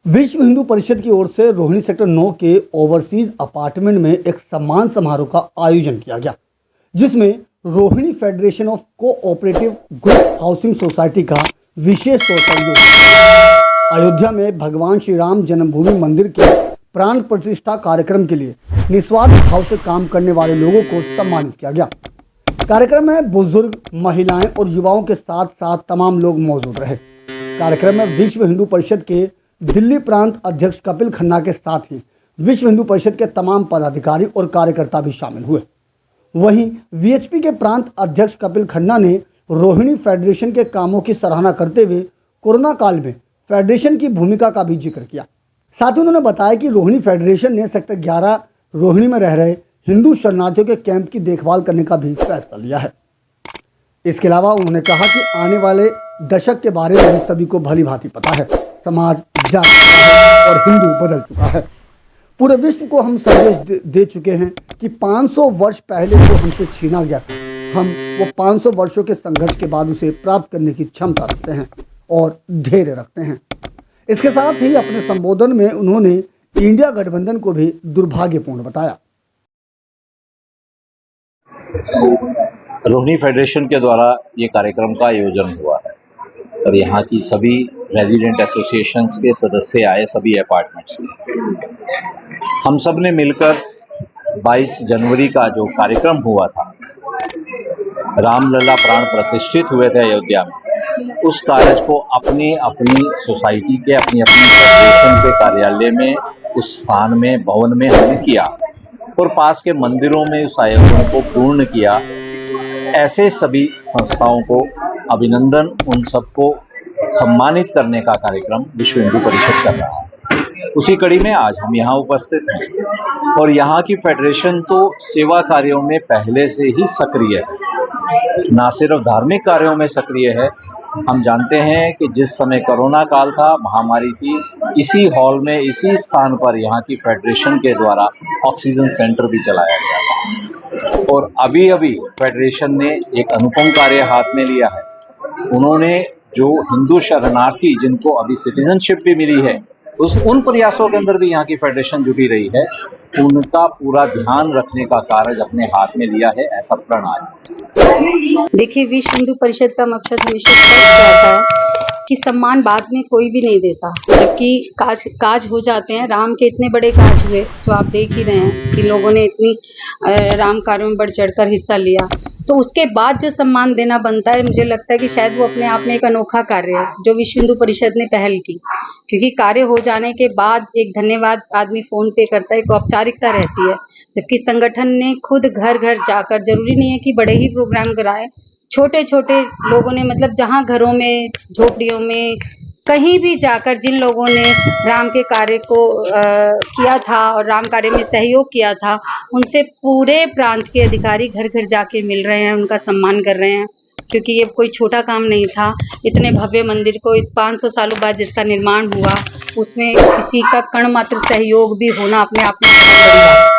विश्व हिंदू परिषद की ओर से रोहिणी सेक्टर 9 के ओवरसीज अपार्टमेंट में एक सम्मान समारोह का आयोजन किया गया, जिसमें Rohini federation of cooperative group housing society का विशेष तौर पर योगदान। अयोध्या में भगवान श्री राम जन्मभूमि मंदिर के प्राण प्रतिष्ठा कार्यक्रम के लिए निस्वार्थ भाव से काम करने वाले लोगों को सम्मानित किया गया। कार्यक्रम में बुजुर्ग, महिलाएं और युवाओं के साथ साथ तमाम लोग मौजूद रहे। कार्यक्रम में विश्व हिंदू परिषद के दिल्ली प्रांत अध्यक्ष कपिल खन्ना के साथ ही विश्व हिंदू परिषद के तमाम पदाधिकारी और कार्यकर्ता भी शामिल हुए। वहीं वीएचपी के प्रांत अध्यक्ष कपिल खन्ना ने रोहिणी फेडरेशन के कामों की सराहना करते हुए कोरोना काल में फेडरेशन की भूमिका का भी जिक्र किया। साथ ही उन्होंने बताया कि रोहिणी फेडरेशन ने सेक्टर 11 रोहिणी में रह रहे हिंदू शरणार्थियों के कैंप की देखभाल करने का भी फैसला लिया है। इसके अलावा उन्होंने कहा कि आने वाले दशक के बारे में भी सभी को भली भांति पता है। समाज जाग चुका है और हिंदू बदल चुका है। पूरे विश्व को हम संदेश दे चुके हैं कि 500 वर्ष पहले जो हमसे छीना गया था, हम वो 500 वर्षों के संघर्ष के बाद उसे प्राप्त करने की क्षमता रखते हैं और धैर्य रखते हैं। इसके साथ ही अपने संबोधन में उन्होंने इंडिया गठबंधन को भी दुर्भाग्यपूर्ण बताया। रोहिणी फेडरेशन के द्वारा ये कार्यक्रम का आयोजन हुआ है और यहाँ की सभी रेजिडेंट एसोसिएशंस के सदस्य आए, सभी अपार्टमेंट्स के। हम सब ने मिलकर 22 जनवरी का जो कार्यक्रम हुआ था, रामलला प्राण प्रतिष्ठित हुए थे अयोध्या में, उस कार्य को अपनी अपनी सोसाइटी के अपनी फेडरेशन के कार्यालय में, उस स्थान में, भवन में हमने किया और पास के मंदिरों में उस आयोजन को पूर्ण किया। ऐसे सभी संस्थाओं को अभिनंदन, उन सबको सम्मानित करने का कार्यक्रम विश्व हिंदू परिषद कर रहा है। उसी कड़ी में आज हम यहाँ उपस्थित हैं और यहाँ की फेडरेशन तो सेवा कार्यों में पहले से ही सक्रिय है, ना सिर्फ धार्मिक कार्यों में सक्रिय है। हम जानते हैं कि जिस समय कोरोना काल था, महामारी थी, इसी हॉल में, इसी स्थान पर यहाँ की फेडरेशन के द्वारा ऑक्सीजन सेंटर भी चलाया गया था। और अभी फेडरेशन ने एक अनुपम कार्य हाथ में लिया है। उन्होंने जो हिंदू शरणार्थी जिनको अभी सिटीजनशिप भी मिली है, उन प्रयासों के अंदर भी यहाँ की फेडरेशन जुटी रही है। उनका पूरा ध्यान रखने का कार्य अपने हाथ में लिया है, ऐसा प्रण आज। देखिए, विश्व हिंदू परिषद का मकसद हमेशा स्पष्ट रहता है कि सम्मान बाद में कोई भी नहीं देता, जबकि काज हो जाते हैं। राम के इतने बड़े काज हुए जो आप देख ही रहे हैं कि लोगों ने इतनी राम कार्यों में बढ़ चढ़कर हिस्सा लिया, तो उसके बाद जो सम्मान देना बनता है, मुझे लगता है कि शायद वो अपने आप में एक अनोखा कार्य है जो विश्व हिंदू परिषद ने पहल की। क्योंकि कार्य हो जाने के बाद एक धन्यवाद आदमी फोन पे करता है, एक औपचारिकता रहती है, जबकि संगठन ने खुद घर घर जाकर, जरूरी नहीं है कि बड़े ही प्रोग्राम कराए, छोटे छोटे लोगों ने, मतलब जहाँ घरों में, झोपड़ियों में, कहीं भी जाकर जिन लोगों ने राम के कार्य को किया था और राम कार्य में सहयोग किया था, उनसे पूरे प्रांत के अधिकारी घर घर जाके मिल रहे हैं, उनका सम्मान कर रहे हैं। क्योंकि ये कोई छोटा काम नहीं था। इतने भव्य मंदिर को 500 सालों बाद जिसका निर्माण हुआ, उसमें किसी का कण मात्र सहयोग भी होना अपने आप में बहुत बड़ी बात है।